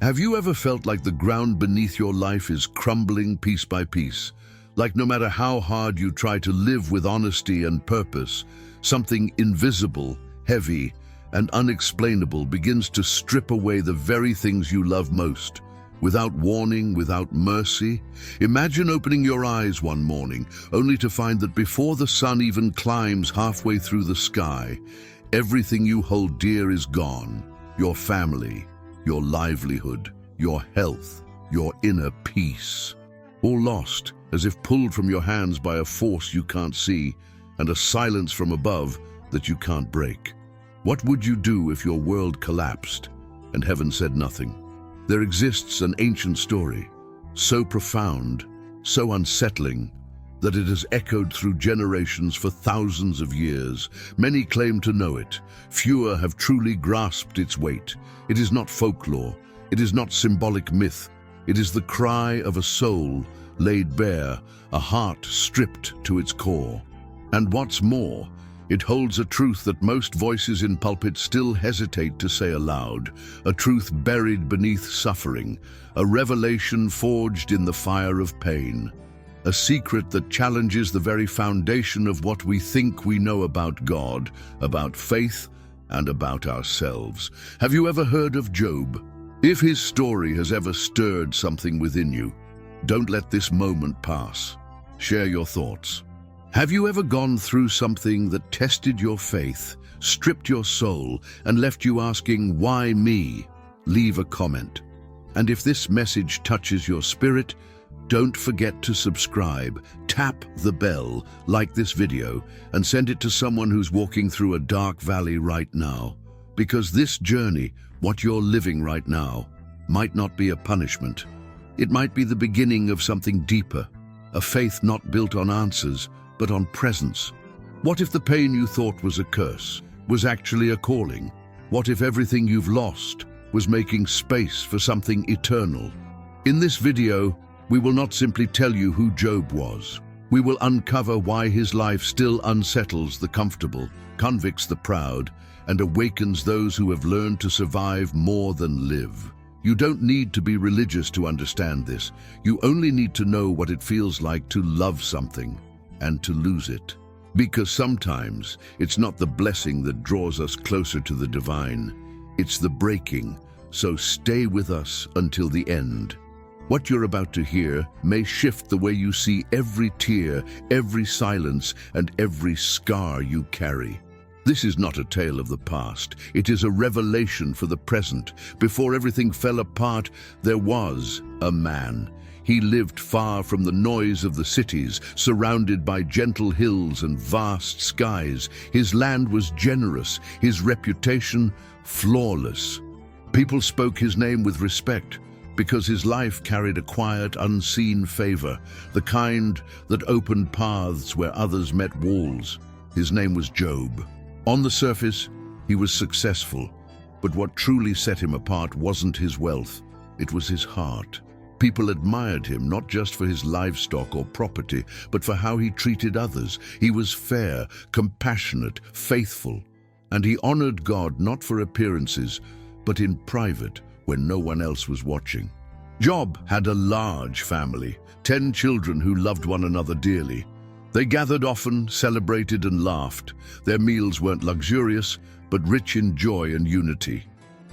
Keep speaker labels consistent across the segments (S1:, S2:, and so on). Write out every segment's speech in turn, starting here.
S1: Have you ever felt like the ground beneath your life is crumbling piece by piece? Like no matter how hard you try to live with honesty and purpose, something invisible, heavy, and unexplainable begins to strip away the very things you love most. Without warning, without mercy. Imagine opening your eyes one morning, only to find that before the sun even climbs halfway through the sky, everything you hold dear is gone. Your family, your livelihood, your health, your inner peace. All lost, as if pulled from your hands by a force you can't see, and a silence from above that you can't break. What would you do if your world collapsed and heaven said nothing? There exists an ancient story, so profound, so unsettling, that it has echoed through generations for thousands of years. Many claim to know it. Fewer have truly grasped its weight. It is not folklore. It is not symbolic myth. It is the cry of a soul laid bare, a heart stripped to its core. And what's more, it holds a truth that most voices in pulpit still hesitate to say aloud, a truth buried beneath suffering, a revelation forged in the fire of pain, a secret that challenges the very foundation of what we think we know about God, about faith, and about ourselves. Have you ever heard of Job? If his story has ever stirred something within you, don't let this moment pass. Share your thoughts. Have you ever gone through something that tested your faith, stripped your soul, and left you asking, why me? Leave a comment. And if this message touches your spirit, don't forget to subscribe, tap the bell, like this video, and send it to someone who's walking through a dark valley right now. Because this journey, what you're living right now, might not be a punishment. It might be the beginning of something deeper, a faith not built on answers, but on presence. What if the pain you thought was a curse was actually a calling? What if everything you've lost was making space for something eternal? In this video, we will not simply tell you who Job was. We will uncover why his life still unsettles the comfortable, convicts the proud, and awakens those who have learned to survive more than live. You don't need to be religious to understand this. You only need to know what it feels like to love something and to lose it. Because sometimes it's not the blessing that draws us closer to the divine, it's the breaking. So stay with us until the end. What you're about to hear may shift the way you see every tear, every silence, and every scar you carry. This is not a tale of the past. It is a revelation for the present. Before everything fell apart, there was a man. He lived far from the noise of the cities, surrounded by gentle hills and vast skies. His land was generous, his reputation flawless. People spoke his name with respect because his life carried a quiet, unseen favor, the kind that opened paths where others met walls. His name was Job. On the surface, he was successful, but what truly set him apart wasn't his wealth, it was his heart. People admired him not just for his livestock or property, but for how he treated others. He was fair, compassionate, faithful, and he honored God not for appearances, but in private when no one else was watching. Job had a large family, 10 children who loved one another dearly. They gathered often, celebrated and laughed. Their meals weren't luxurious, but rich in joy and unity.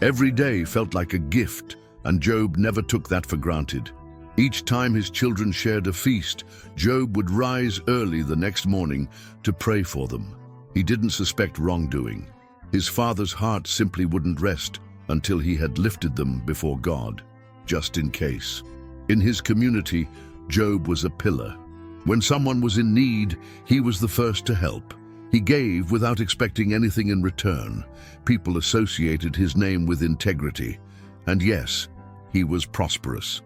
S1: Every day felt like a gift, and Job never took that for granted. Each time his children shared a feast, Job would rise early the next morning to pray for them. He didn't suspect wrongdoing. His father's heart simply wouldn't rest until he had lifted them before God, just in case. In his community, Job was a pillar. When someone was in need, he was the first to help. He gave without expecting anything in return. People associated his name with integrity. And yes, he was prosperous.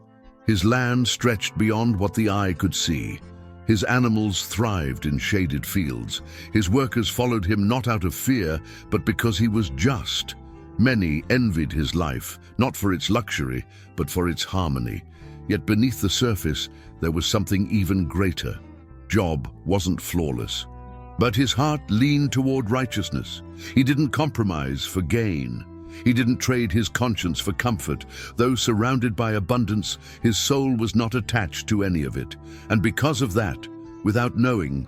S1: His land stretched beyond what the eye could see. His animals thrived in shaded fields. His workers followed him not out of fear, but because he was just. Many envied his life, not for its luxury, but for its harmony. Yet beneath the surface, there was something even greater. Job wasn't flawless, but his heart leaned toward righteousness. He didn't compromise for gain. He didn't trade his conscience for comfort. Though surrounded by abundance, his soul was not attached to any of it. And because of that, without knowing,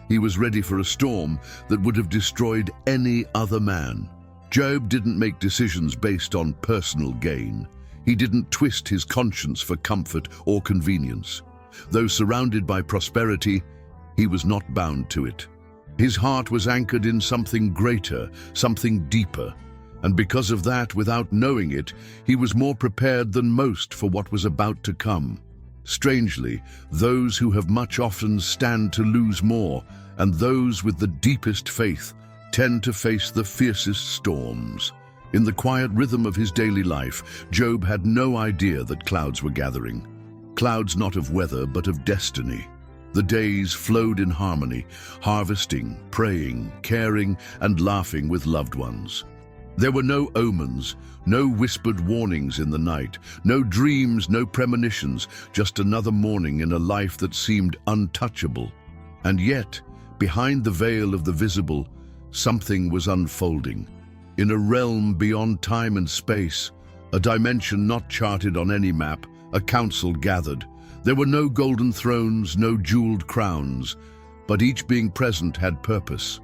S1: he was ready for a storm that would have destroyed any other man. Job didn't make decisions based on personal gain. He didn't twist his conscience for comfort or convenience. Though surrounded by prosperity, he was not bound to it. His heart was anchored in something greater, something deeper. And because of that, without knowing it, he was more prepared than most for what was about to come. Strangely, those who have much often stand to lose more, and those with the deepest faith tend to face the fiercest storms. In the quiet rhythm of his daily life, Job had no idea that clouds were gathering. Clouds not of weather, but of destiny. The days flowed in harmony, harvesting, praying, caring, and laughing with loved ones. There were no omens, no whispered warnings in the night, no dreams, no premonitions, just another morning in a life that seemed untouchable. And yet, behind the veil of the visible, something was unfolding. In a realm beyond time and space, a dimension not charted on any map, a council gathered. There were no golden thrones, no jeweled crowns, but each being present had purpose.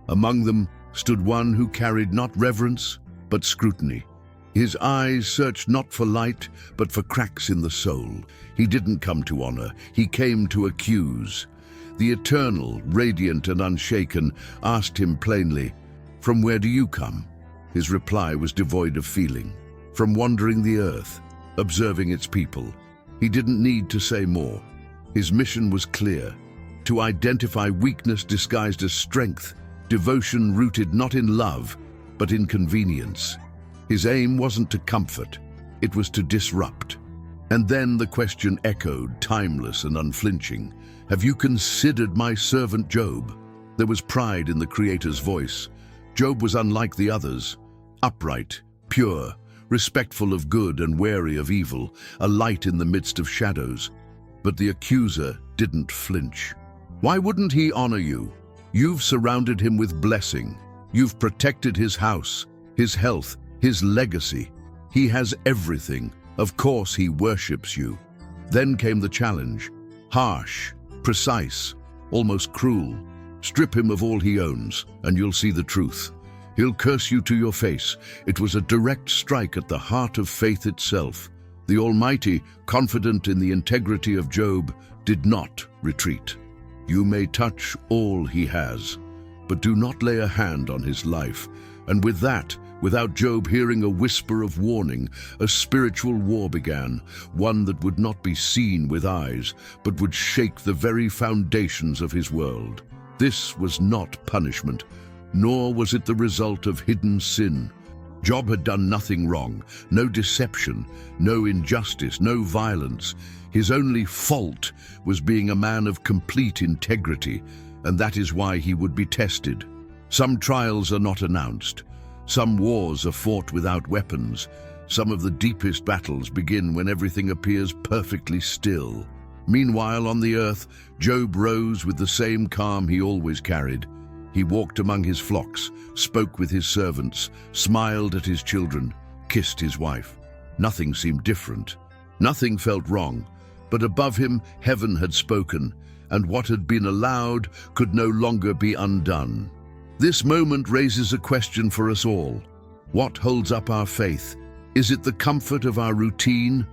S1: Among them stood one who carried not reverence, but scrutiny. His eyes searched not for light, but for cracks in the soul. He didn't come to honor, he came to accuse. The Eternal, radiant and unshaken, asked him plainly, "From where do you come?" His reply was devoid of feeling. From wandering the earth, observing its people. He didn't need to say more. His mission was clear: to identify weakness disguised as strength, devotion rooted not in love, but in convenience. His aim wasn't to comfort, it was to disrupt. And then the question echoed, timeless and unflinching. "Have you considered my servant Job?" There was pride in the Creator's voice. Job was unlike the others, upright, pure, respectful of good and wary of evil, a light in the midst of shadows. But the accuser didn't flinch. "Why wouldn't he honor you? You've surrounded him with blessing. You've protected his house, his health, his legacy. He has everything. Of course he worships you." Then came the challenge. Harsh, precise, almost cruel. Strip him of all he owns, and you'll see the truth. He'll curse you to your face. It was a direct strike at the heart of faith itself. The Almighty, confident in the integrity of Job, did not retreat. "You may touch all he has, but do not lay a hand on his life." And with that, without Job hearing a whisper of warning, a spiritual war began, one that would not be seen with eyes, but would shake the very foundations of his world. This was not punishment, nor was it the result of hidden sin. Job had done nothing wrong, no deception, no injustice, no violence. His only fault was being a man of complete integrity, and that is why he would be tested. Some trials are not announced. Some wars are fought without weapons. Some of the deepest battles begin when everything appears perfectly still. Meanwhile, on the earth, Job rose with the same calm he always carried. He walked among his flocks, spoke with his servants, smiled at his children, kissed his wife. Nothing seemed different. Nothing felt wrong. But above him, heaven had spoken, and what had been allowed could no longer be undone. This moment raises a question for us all. What holds up our faith? Is it the comfort of our routine,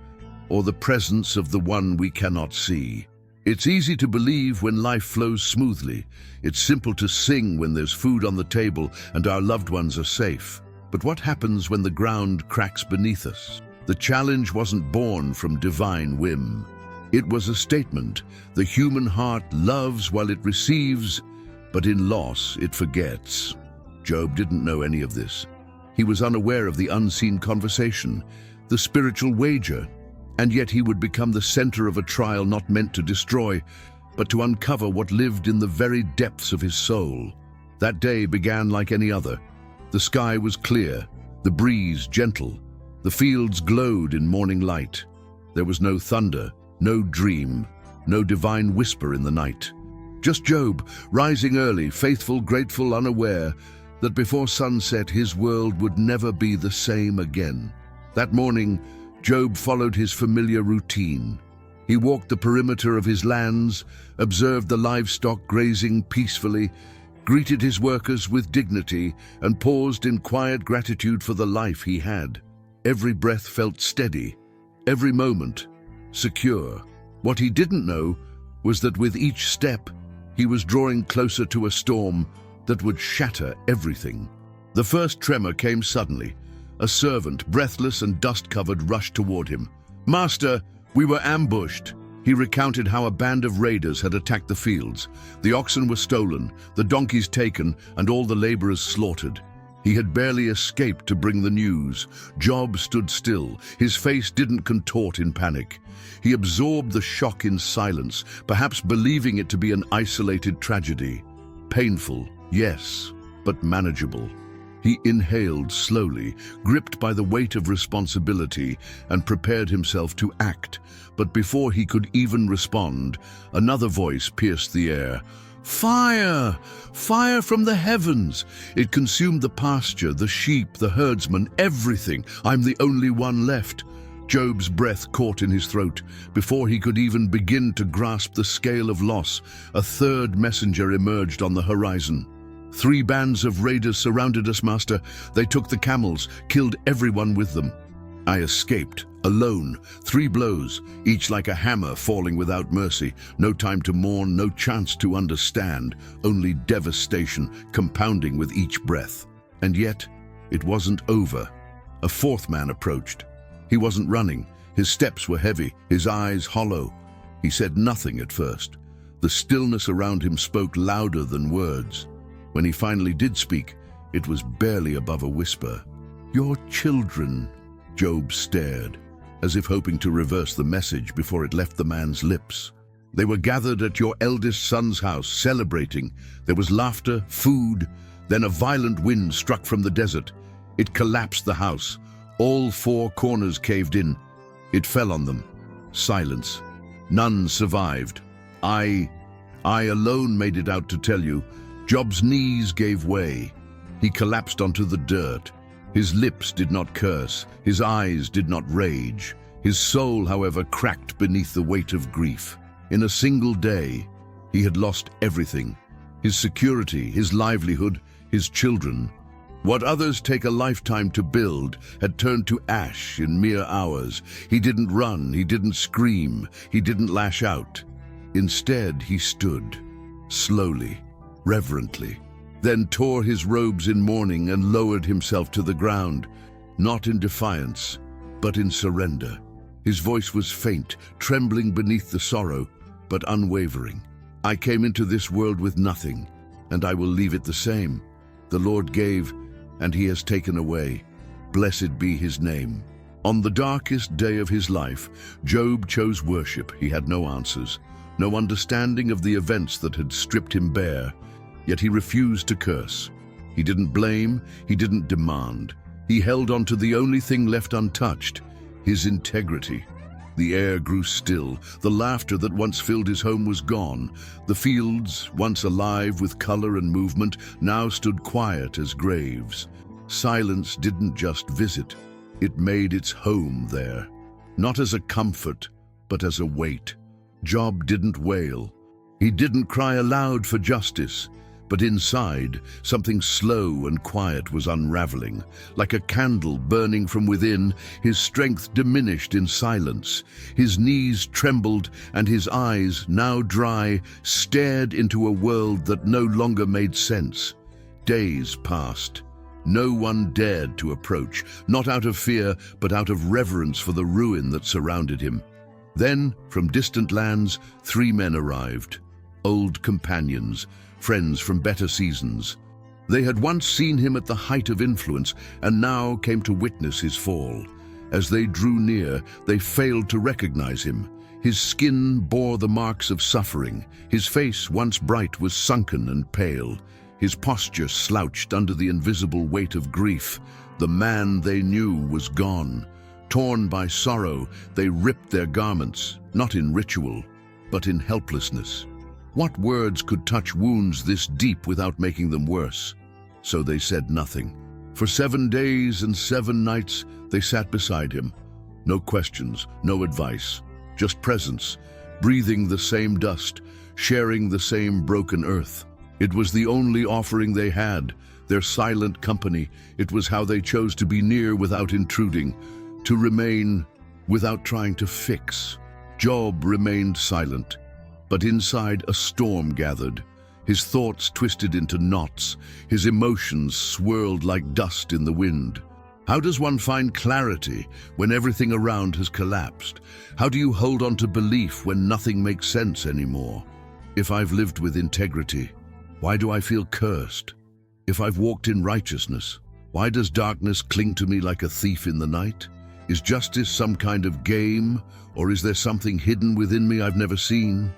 S1: or the presence of the one we cannot see? It's easy to believe when life flows smoothly. It's simple to sing when there's food on the table and our loved ones are safe. But what happens when the ground cracks beneath us? The challenge wasn't born from divine whim. It was a statement. The human heart loves while it receives, but in loss it forgets. Job didn't know any of this. He was unaware of the unseen conversation, the spiritual wager, and yet he would become the center of a trial not meant to destroy, but to uncover what lived in the very depths of his soul. That day began like any other. The sky was clear, the breeze gentle, the fields glowed in morning light. There was no thunder, no dream, no divine whisper in the night. Just Job, rising early, faithful, grateful, unaware, that before sunset his world would never be the same again. That morning, Job followed his familiar routine. He walked the perimeter of his lands, observed the livestock grazing peacefully, greeted his workers with dignity, and paused in quiet gratitude for the life he had. Every breath felt steady, every moment secure. What he didn't know was that with each step, he was drawing closer to a storm that would shatter everything. The first tremor came suddenly. A servant, breathless and dust-covered, rushed toward him. "Master, we were ambushed." He recounted how a band of raiders had attacked the fields. The oxen were stolen, the donkeys taken, and all the laborers slaughtered. He had barely escaped to bring the news. Job stood still. His face didn't contort in panic. He absorbed the shock in silence, perhaps believing it to be an isolated tragedy. Painful, yes, but manageable. He inhaled slowly, gripped by the weight of responsibility, and prepared himself to act. But before he could even respond, another voice pierced the air. "Fire! Fire from the heavens!" It consumed the pasture, the sheep, the herdsmen, everything. "I'm the only one left." Job's breath caught in his throat. Before he could even begin to grasp the scale of loss, a third messenger emerged on the horizon. "3 bands of raiders surrounded us, master. They took the camels, killed everyone with them. I escaped, alone, 3 blows, each like a hammer falling without mercy. No time to mourn, no chance to understand, only devastation compounding with each breath. And yet, it wasn't over. A 4th man approached. He wasn't running. His steps were heavy, his eyes hollow. He said nothing at first. The stillness around him spoke louder than words. When he finally did speak, it was barely above a whisper. "Your children." Job stared, as if hoping to reverse the message before it left the man's lips. "They were gathered at your eldest son's house, celebrating. There was laughter, food. Then a violent wind struck from the desert. It collapsed the house. All 4 corners caved in. It fell on them. Silence. None survived. I alone made it out to tell you." Job's knees gave way. He collapsed onto the dirt. His lips did not curse. His eyes did not rage. His soul, however, cracked beneath the weight of grief. In a single day, he had lost everything. His security, his livelihood, his children. What others take a lifetime to build had turned to ash in mere hours. He didn't run, he didn't scream, he didn't lash out. Instead, he stood, slowly, reverently, then tore his robes in mourning and lowered himself to the ground, not in defiance, but in surrender. His voice was faint, trembling beneath the sorrow, but unwavering. "I came into this world with nothing, and I will leave it the same. The Lord gave, and he has taken away. Blessed be his name." On the darkest day of his life, Job chose worship. He had no answers, no understanding of the events that had stripped him bare. Yet he refused to curse. He didn't blame, he didn't demand. He held on to the only thing left untouched, his integrity. The air grew still. The laughter that once filled his home was gone. The fields, once alive with color and movement, now stood quiet as graves. Silence didn't just visit. It made its home there, not as a comfort, but as a weight. Job didn't wail. He didn't cry aloud for justice. But inside, something slow and quiet was unraveling. Like a candle burning from within, his strength diminished in silence. His knees trembled, and his eyes, now dry, stared into a world that no longer made sense. Days passed. No one dared to approach, not out of fear, but out of reverence for the ruin that surrounded him. Then, from distant lands, 3 men arrived. Old companions, friends from better seasons. They had once seen him at the height of influence and now came to witness his fall. As they drew near, they failed to recognize him. His skin bore the marks of suffering. His face, once bright, was sunken and pale. His posture slouched under the invisible weight of grief. The man they knew was gone. Torn by sorrow, they ripped their garments, not in ritual, but in helplessness. What words could touch wounds this deep without making them worse? so they said nothing. For 7 days and 7 nights they sat beside him. No questions, no advice, just presence, breathing the same dust, sharing the same broken earth. It was the only offering they had, their silent company. It was how they chose to be near without intruding, to remain without trying to fix. Job remained silent, but inside a storm gathered. His thoughts twisted into knots, his emotions swirled like dust in the wind. How does one find clarity when everything around has collapsed? How do you hold on to belief when nothing makes sense anymore? If I've lived with integrity, why do I feel cursed? If I've walked in righteousness, why does darkness cling to me like a thief in the night? Is justice some kind of game, or is there something hidden within me I've never seen?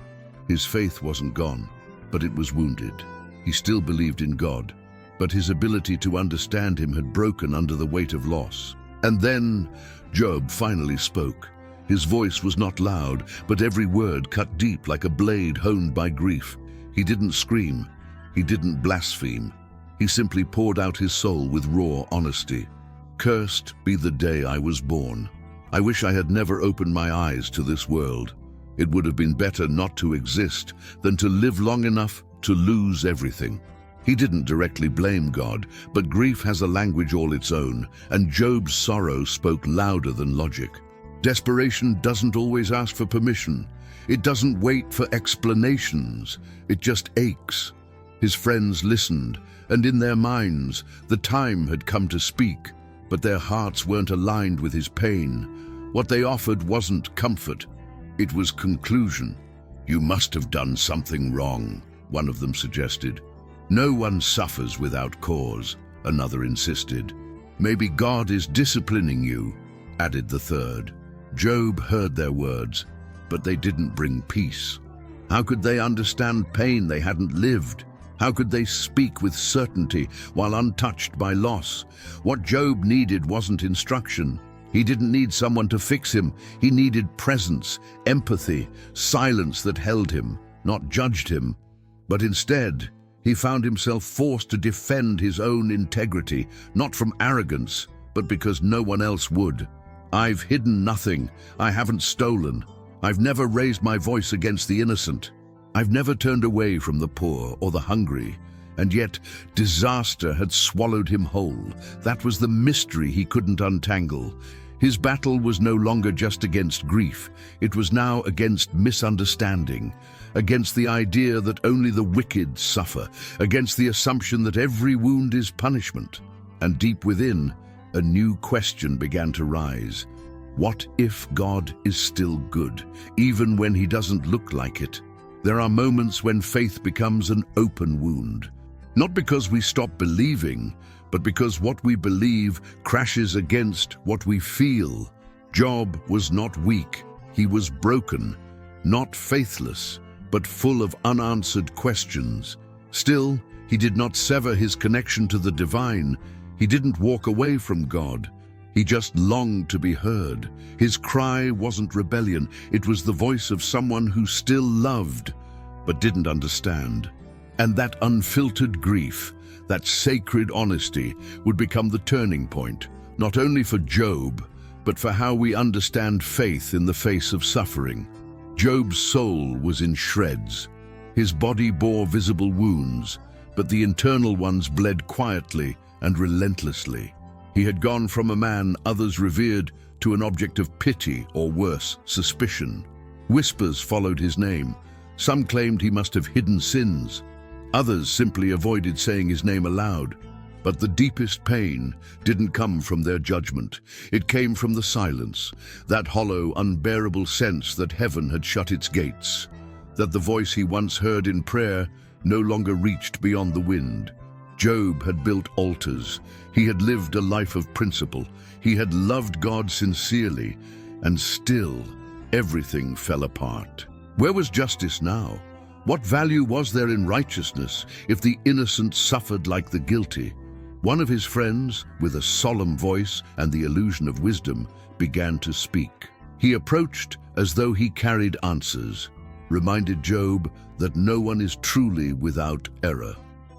S1: His faith wasn't gone, but it was wounded. He still believed in God, but his ability to understand him had broken under the weight of loss. And then Job finally spoke. His voice was not loud, but every word cut deep like a blade honed by grief. He didn't scream. He didn't blaspheme. He simply poured out his soul with raw honesty. Cursed be the day I was born. I wish I had never opened my eyes to this world. It would have been better not to exist than to live long enough to lose everything. He didn't directly blame God, but grief has a language all its own, and Job's sorrow spoke louder than logic. Desperation doesn't always ask for permission. It doesn't wait for explanations. It just aches. His friends listened, and in their minds, the time had come to speak, but their hearts weren't aligned with his pain. What they offered wasn't comfort. It was conclusion. You must have done something wrong, one of them suggested. No one suffers without cause, another insisted. Maybe God is disciplining you, added the third. Job heard their words, but they didn't bring peace. How could they understand pain they hadn't lived? How could they speak with certainty while untouched by loss? What Job needed wasn't instruction. He didn't need someone to fix him. He needed presence, empathy, silence that held him, not judged him. But instead, he found himself forced to defend his own integrity, not from arrogance, but because no one else would. I've hidden nothing. I haven't stolen. I've never raised my voice against the innocent. I've never turned away from the poor or the hungry. And yet, disaster had swallowed him whole. That was the mystery he couldn't untangle. His battle was no longer just against grief. It was now against misunderstanding, against the idea that only the wicked suffer, against the assumption that every wound is punishment. And deep within, a new question began to rise. What if God is still good, even when he doesn't look like it? There are moments when faith becomes an open wound. Not because we stop believing, but because what we believe crashes against what we feel. Job was not weak. He was broken, not faithless, but full of unanswered questions. Still, he did not sever his connection to the divine. He didn't walk away from God. He just longed to be heard. His cry wasn't rebellion. It was the voice of someone who still loved, but didn't understand. And that unfiltered grief, that sacred honesty, would become the turning point, not only for Job, but for how we understand faith in the face of suffering. Job's soul was in shreds. His body bore visible wounds, but the internal ones bled quietly and relentlessly. He had gone from a man others revered to an object of pity, or worse, suspicion. Whispers followed his name. Some claimed he must have hidden sins. Others simply avoided saying his name aloud. But the deepest pain didn't come from their judgment. It came from the silence, that hollow, unbearable sense that heaven had shut its gates, that the voice he once heard in prayer no longer reached beyond the wind. Job had built altars. He had lived a life of principle. He had loved God sincerely, and still everything fell apart. Where was justice now? What value was there in righteousness if the innocent suffered like the guilty? One of his friends, with a solemn voice and the illusion of wisdom, began to speak. He approached as though he carried answers, reminded Job that no one is truly without error.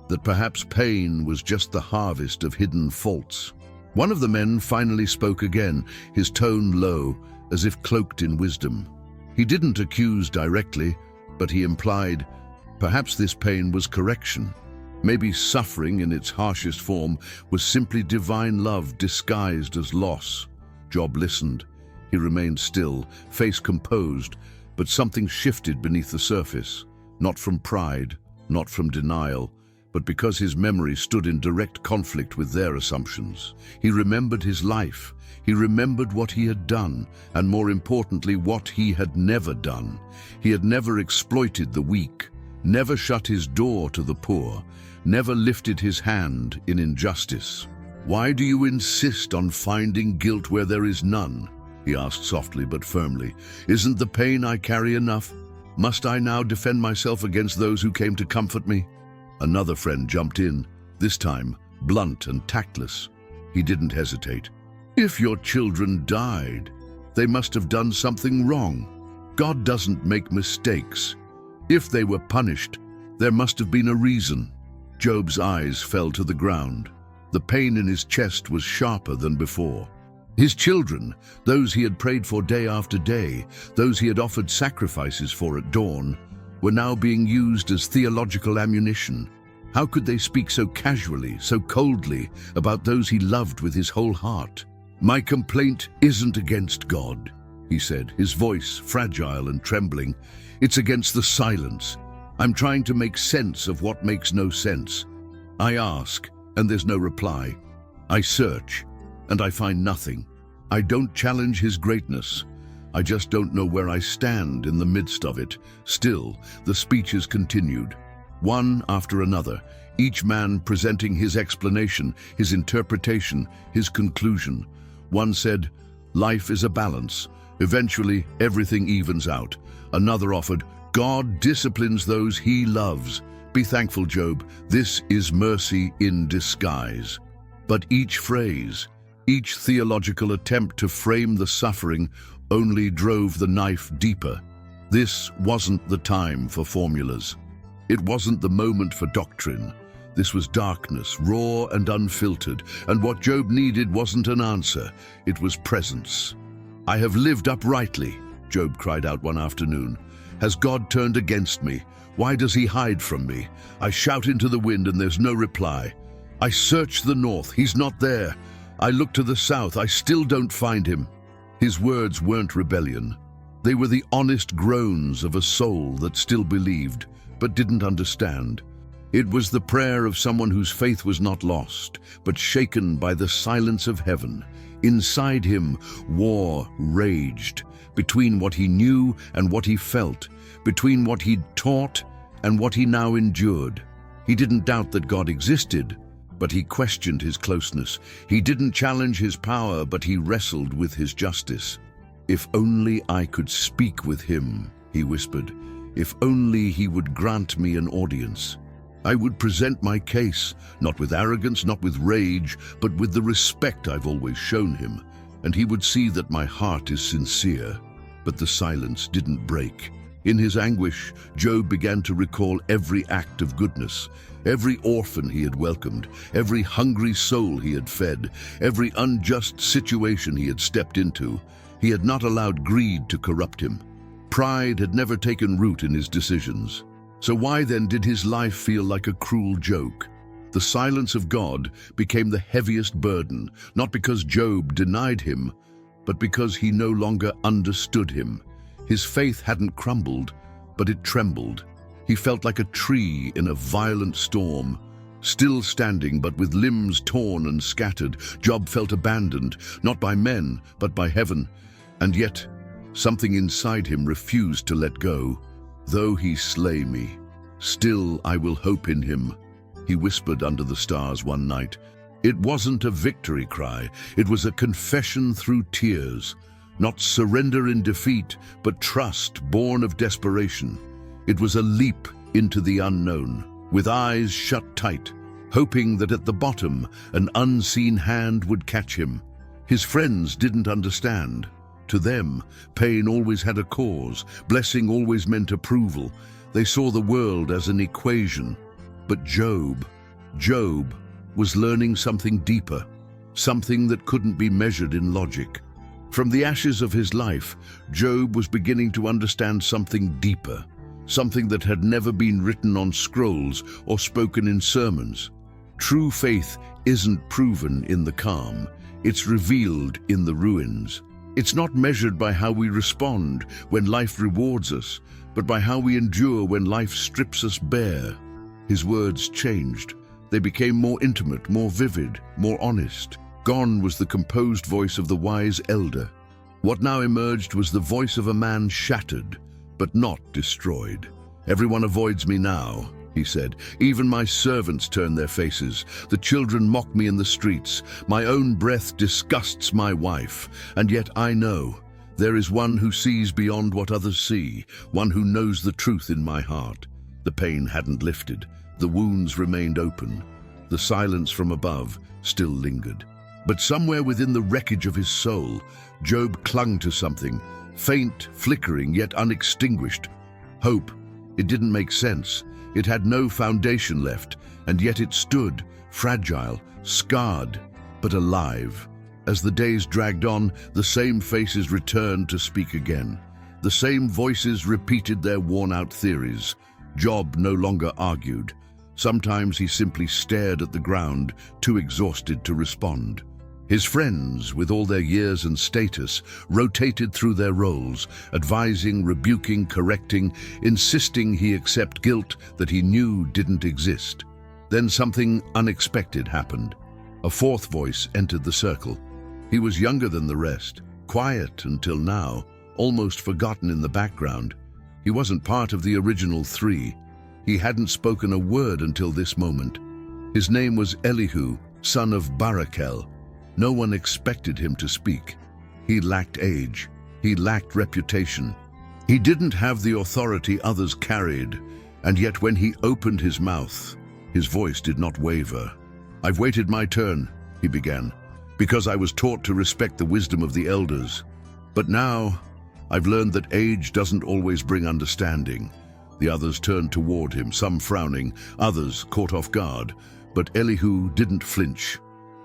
S1: that perhaps pain was just the harvest of hidden faults. One of the men finally spoke again, his tone low, as if cloaked in wisdom. He didn't accuse directly, but he implied, perhaps this pain was correction. Maybe suffering in its harshest form was simply divine love disguised as loss. Job listened. He remained still, face composed, but something shifted beneath the surface, not from pride, not from denial, but because his memory stood in direct conflict with their assumptions. He remembered his life. He remembered what he had done, and more importantly, what he had never done. He had never exploited the weak, never shut his door to the poor, never lifted his hand in injustice. "Why do you insist on finding guilt where there is none?" he asked softly but firmly. "Isn't the pain I carry enough? Must I now defend myself against those who came to comfort me?" Another friend jumped in, this time blunt and tactless. He didn't hesitate. "If your children died, they must have done something wrong. God doesn't make mistakes. If they were punished, there must have been a reason." Job's eyes fell to the ground. The pain in his chest was sharper than before. His children, those he had prayed for day after day, those he had offered sacrifices for at dawn, were now being used as theological ammunition. How could they speak so casually, so coldly, about those he loved with his whole heart? "My complaint isn't against God," he said, his voice fragile and trembling. "It's against the silence. I'm trying to make sense of what makes no sense. I ask, and there's no reply. I search, and I find nothing. I don't challenge his greatness. I just don't know where I stand in the midst of it." Still, the speeches continued, one after another, each man presenting his explanation, his interpretation, his conclusion. One said, "Life is a balance. Eventually, everything evens out." Another offered, "God disciplines those he loves. Be thankful, Job. This is mercy in disguise." But each phrase, each theological attempt to frame the suffering only drove the knife deeper. This wasn't the time for formulas. It wasn't the moment for doctrine. This was darkness, raw and unfiltered, and what Job needed wasn't an answer, it was presence. "I have lived uprightly," Job cried out one afternoon. "Has God turned against me? Why does he hide from me? I shout into the wind and there's no reply. I search the north, he's not there. I look to the south, I still don't find him." His words weren't rebellion. They were the honest groans of a soul that still believed, but didn't understand. It was the prayer of someone whose faith was not lost, but shaken by the silence of heaven. Inside him, war raged, between what he knew and what he felt, between what he'd taught and what he now endured. He didn't doubt that God existed, but he questioned his closeness. He didn't challenge his power, but he wrestled with his justice. "If only I could speak with him," he whispered. "If only he would grant me an audience. I would present my case, not with arrogance, not with rage, but with the respect I've always shown him, and he would see that my heart is sincere." But the silence didn't break. In his anguish, Job began to recall every act of goodness, every orphan he had welcomed, every hungry soul he had fed, every unjust situation he had stepped into. He had not allowed greed to corrupt him. Pride had never taken root in his decisions. So why then did his life feel like a cruel joke? The silence of God became the heaviest burden, not because Job denied him, but because he no longer understood him. His faith hadn't crumbled, but it trembled. He felt like a tree in a violent storm, still standing but with limbs torn and scattered. Job felt abandoned, not by men, but by heaven. And yet, something inside him refused to let go. "Though he slay me, still I will hope in him," he whispered under the stars one night. It wasn't a victory cry, it was a confession through tears. Not surrender in defeat, but trust born of desperation. It was a leap into the unknown, with eyes shut tight, hoping that at the bottom an unseen hand would catch him. His friends didn't understand. To them, pain always had a cause, blessing always meant approval. They saw the world as an equation. But Job, Job was learning something deeper, something that couldn't be measured in logic. From the ashes of his life, Job was beginning to understand something deeper, something that had never been written on scrolls or spoken in sermons. True faith isn't proven in the calm, it's revealed in the ruins. It's not measured by how we respond when life rewards us, but by how we endure when life strips us bare. His words changed. They became more intimate, more vivid, more honest. Gone was the composed voice of the wise elder. What now emerged was the voice of a man shattered, but not destroyed. "Everyone avoids me now," he said. "Even my servants turn their faces. The children mock me in the streets. My own breath disgusts my wife. And yet I know there is one who sees beyond what others see, one who knows the truth in my heart." The pain hadn't lifted. The wounds remained open. The silence from above still lingered. But somewhere within the wreckage of his soul, Job clung to something, faint, flickering, yet unextinguished. Hope. It didn't make sense. It had no foundation left, and yet it stood, fragile, scarred, but alive. As the days dragged on, the same faces returned to speak again. The same voices repeated their worn-out theories. Job no longer argued. Sometimes he simply stared at the ground, too exhausted to respond. His friends, with all their years and status, rotated through their roles, advising, rebuking, correcting, insisting he accept guilt that he knew didn't exist. Then something unexpected happened. A fourth voice entered the circle. He was younger than the rest, quiet until now, almost forgotten in the background. He wasn't part of the original three. He hadn't spoken a word until this moment. His name was Elihu, son of Barakel. No one expected him to speak. He lacked age. He lacked reputation. He didn't have the authority others carried, and yet when he opened his mouth, his voice did not waver. "I've waited my turn," he began, "because I was taught to respect the wisdom of the elders. But now, I've learned that age doesn't always bring understanding." The others turned toward him, some frowning, others caught off guard. But Elihu didn't flinch.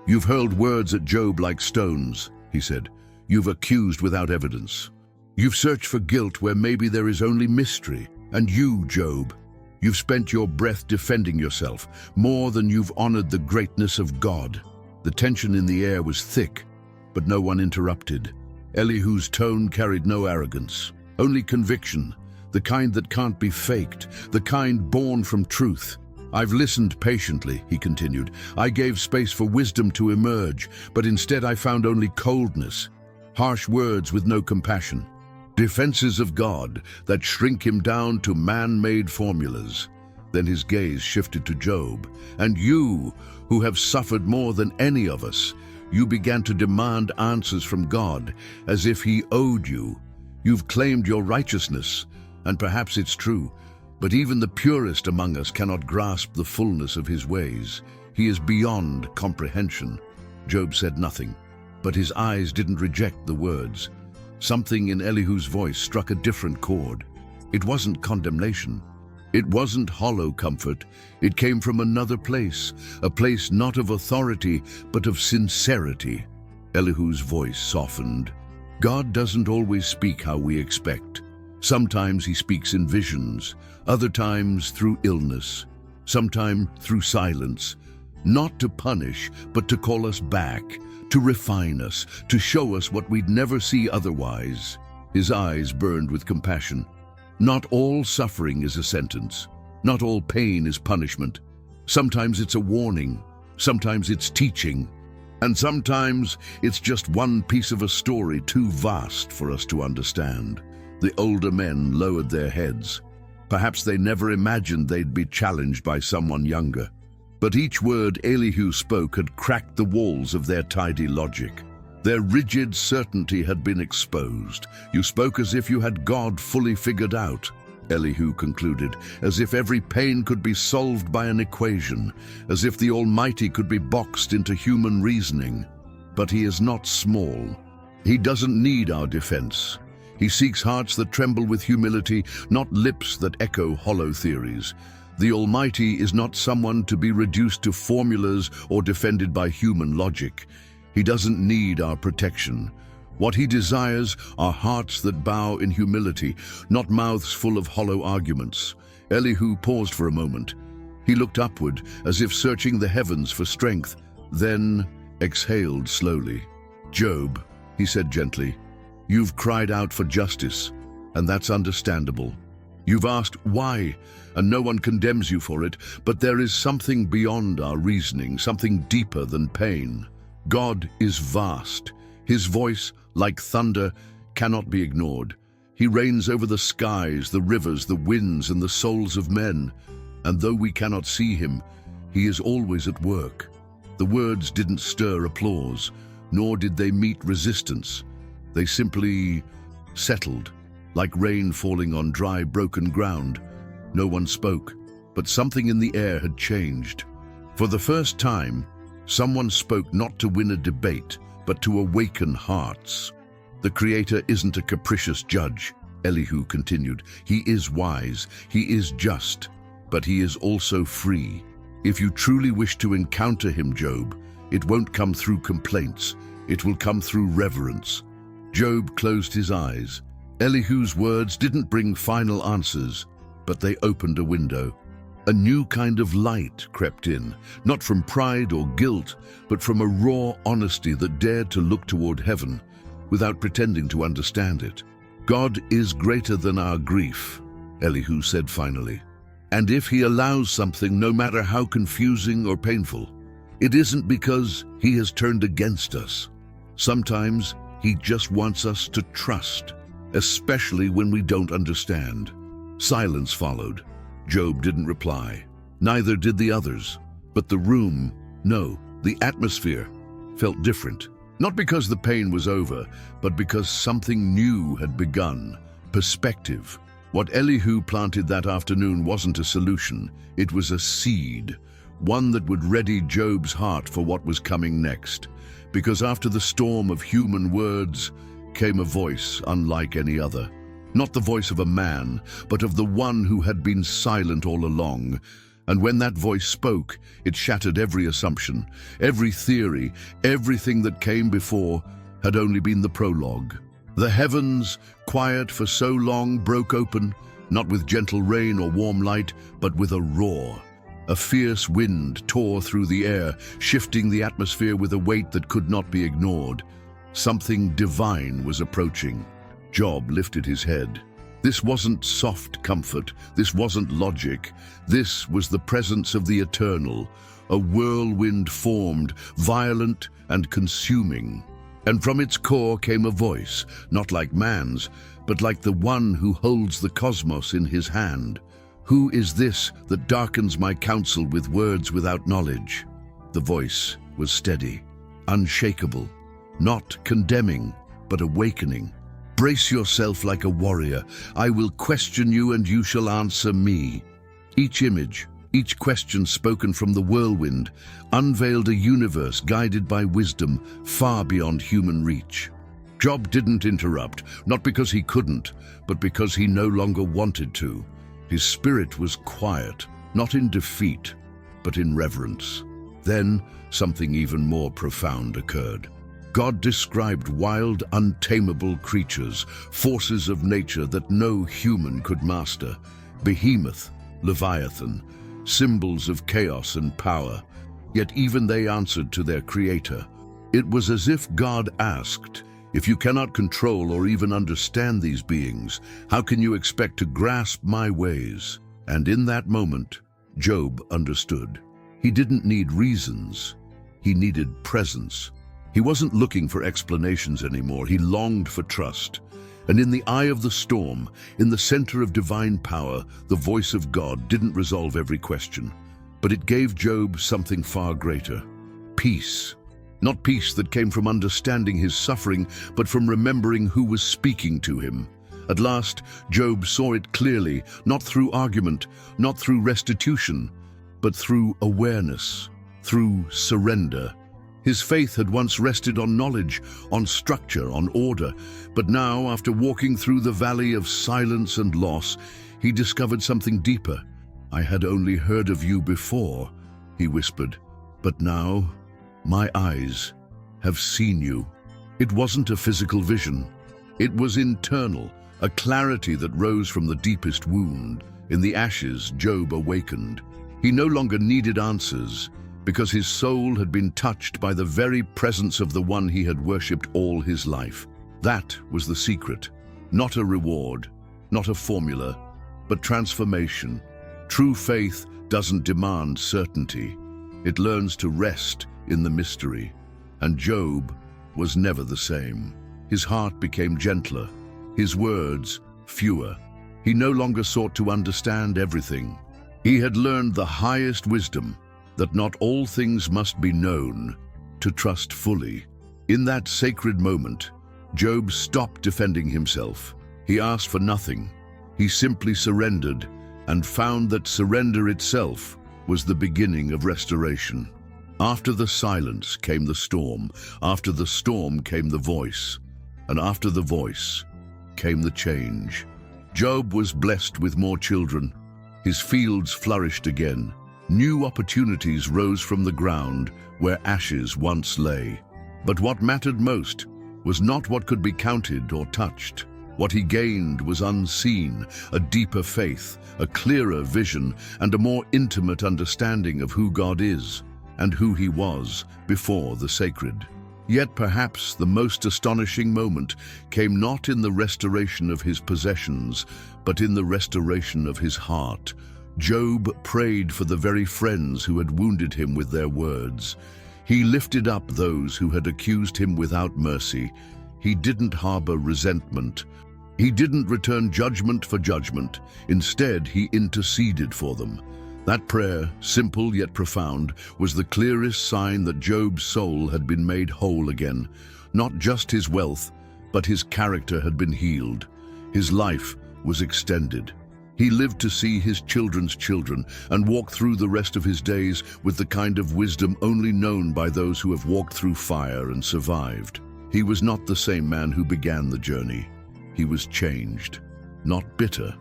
S1: "You've hurled words at Job like stones," he said. "You've accused without evidence. You've searched for guilt where maybe there is only mystery. And you, Job, you've spent your breath defending yourself, more than you've honored the greatness of God." The tension in the air was thick, but no one interrupted. Elihu's tone carried no arrogance, only conviction. The kind that can't be faked, the kind born from truth. "I've listened patiently," he continued. "I gave space for wisdom to emerge, but instead I found only coldness, harsh words with no compassion, defenses of God that shrink him down to man-made formulas." Then his gaze shifted to Job. "And you, who have suffered more than any of us, you began to demand answers from God, as if he owed you. You've claimed your righteousness. And perhaps it's true, but even the purest among us cannot grasp the fullness of his ways. He is beyond comprehension." Job said nothing, but his eyes didn't reject the words. Something in Elihu's voice struck a different chord. It wasn't condemnation. It wasn't hollow comfort. It came from another place, a place not of authority, but of sincerity. Elihu's voice softened. "God doesn't always speak how we expect. Sometimes he speaks in visions, other times through illness, sometimes through silence, not to punish, but to call us back, to refine us, to show us what we'd never see otherwise." His eyes burned with compassion. Not all suffering is a sentence. Not all pain is punishment. Sometimes it's a warning. Sometimes it's teaching. And sometimes it's just one piece of a story too vast for us to understand. The older men lowered their heads. Perhaps they never imagined they'd be challenged by someone younger. But each word Elihu spoke had cracked the walls of their tidy logic. Their rigid certainty had been exposed. "You spoke as if you had God fully figured out," Elihu concluded, "as if every pain could be solved by an equation, as if the Almighty could be boxed into human reasoning. But he is not small. He doesn't need our defense. He seeks hearts that tremble with humility, not lips that echo hollow theories. The Almighty is not someone to be reduced to formulas or defended by human logic. He doesn't need our protection. What he desires are hearts that bow in humility, not mouths full of hollow arguments. Elihu paused for a moment. He looked upward, as if searching the heavens for strength, then exhaled slowly. "Job," he said gently, "you've cried out for justice, and that's understandable. You've asked why, and no one condemns you for it, but there is something beyond our reasoning, something deeper than pain. God is vast. His voice, like thunder, cannot be ignored. He reigns over the skies, the rivers, the winds, and the souls of men. And though we cannot see him, he is always at work." The words didn't stir applause, nor did they meet resistance. They simply settled, like rain falling on dry, broken ground. No one spoke, but something in the air had changed. For the first time, someone spoke not to win a debate, but to awaken hearts. "The Creator isn't a capricious judge," Elihu continued. "He is wise, he is just, but he is also free. If you truly wish to encounter him, Job, it won't come through complaints, it will come through reverence." Job closed his eyes. Elihu's words didn't bring final answers, but they opened a window. A new kind of light crept in, not from pride or guilt, but from a raw honesty that dared to look toward heaven without pretending to understand it. "God is greater than our grief," Elihu said finally. "And if he allows something, no matter how confusing or painful, it isn't because he has turned against us. Sometimes he just wants us to trust, especially when we don't understand." Silence followed. Job didn't reply. Neither did the others. But the room, no, the atmosphere, felt different. Not because the pain was over, but because something new had begun. Perspective. What Elihu planted that afternoon wasn't a solution. It was a seed, one that would ready Job's heart for what was coming next. Because after the storm of human words came a voice unlike any other. Not the voice of a man, but of the one who had been silent all along. And when that voice spoke, it shattered every assumption, every theory, everything that came before had only been the prologue. The heavens, quiet for so long, broke open, not with gentle rain or warm light, but with a roar. A fierce wind tore through the air, shifting the atmosphere with a weight that could not be ignored. Something divine was approaching. Job lifted his head. This wasn't soft comfort, this wasn't logic. This was the presence of the eternal. A whirlwind formed, violent and consuming. And from its core came a voice, not like man's, but like the one who holds the cosmos in his hand. "Who is this that darkens my counsel with words without knowledge?" The voice was steady, unshakable, not condemning, but awakening. "Brace yourself like a warrior. I will question you and you shall answer me." Each image, each question spoken from the whirlwind, unveiled a universe guided by wisdom far beyond human reach. Job didn't interrupt, not because he couldn't, but because he no longer wanted to. His spirit was quiet, not in defeat, but in reverence. Then something even more profound occurred. God described wild, untamable creatures, forces of nature that no human could master. Behemoth, Leviathan, symbols of chaos and power. Yet even they answered to their Creator. It was as if God asked, "If you cannot control or even understand these beings, how can you expect to grasp my ways?" And in that moment, Job understood. He didn't need reasons. He needed presence. He wasn't looking for explanations anymore. He longed for trust. And in the eye of the storm, in the center of divine power, the voice of God didn't resolve every question. But it gave Job something far greater. Peace. Not peace that came from understanding his suffering, but from remembering who was speaking to him. At last, Job saw it clearly, not through argument, not through restitution, but through awareness, through surrender. His faith had once rested on knowledge, on structure, on order, but now, after walking through the valley of silence and loss, he discovered something deeper. "I had only heard of you before," he whispered, "but now my eyes have seen you." It wasn't a physical vision. It was internal, a clarity that rose from the deepest wound. In the ashes, Job awakened. He no longer needed answers, because his soul had been touched by the very presence of the one he had worshipped all his life. That was the secret. Not a reward, not a formula, but transformation. True faith doesn't demand certainty. It learns to rest in the mystery. And Job was never the same. His heart became gentler, his words fewer. He no longer sought to understand everything. He had learned the highest wisdom, that not all things must be known, to trust fully. In that sacred moment, Job stopped defending himself. He asked for nothing. He simply surrendered and found that surrender itself was the beginning of restoration. After the silence came the storm. After the storm came the voice. And after the voice came the change. Job was blessed with more children. His fields flourished again. New opportunities rose from the ground where ashes once lay. But what mattered most was not what could be counted or touched. What he gained was unseen, a deeper faith, a clearer vision, and a more intimate understanding of who God is and who he was before the sacred. Yet perhaps the most astonishing moment came not in the restoration of his possessions, but in the restoration of his heart. Job prayed for the very friends who had wounded him with their words. He lifted up those who had accused him without mercy. He didn't harbor resentment. He didn't return judgment for judgment. Instead, he interceded for them. That prayer, simple yet profound, was the clearest sign that Job's soul had been made whole again. Not just his wealth, but his character had been healed. His life was extended. He lived to see his children's children and walk through the rest of his days with the kind of wisdom only known by those who have walked through fire and survived. He was not the same man who began the journey. He was changed, not bitter,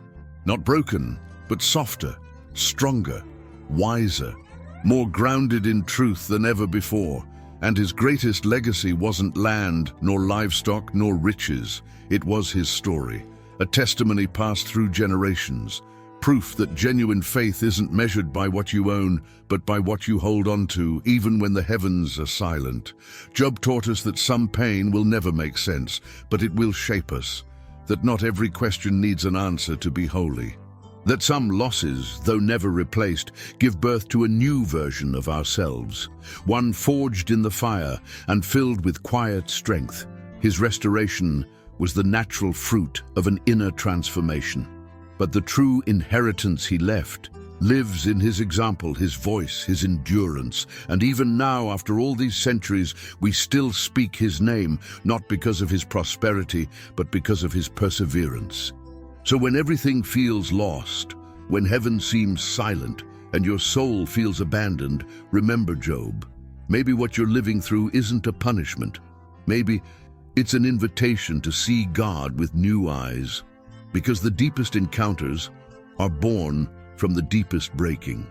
S1: not broken, but softer, stronger, wiser, more grounded in truth than ever before. And his greatest legacy wasn't land, nor livestock, nor riches. It was his story, a testimony passed through generations, proof that genuine faith isn't measured by what you own, but by what you hold on to, even when the heavens are silent. Job taught us that some pain will never make sense, but it will shape us, that not every question needs an answer to be holy, that some losses, though never replaced, give birth to a new version of ourselves, one forged in the fire and filled with quiet strength. His restoration was the natural fruit of an inner transformation. But the true inheritance he left lives in his example, his voice, his endurance. And even now, after all these centuries, we still speak his name, not because of his prosperity, but because of his perseverance. So when everything feels lost, when heaven seems silent, and your soul feels abandoned, remember Job. Maybe what you're living through isn't a punishment. Maybe it's an invitation to see God with new eyes, because the deepest encounters are born from the deepest breaking.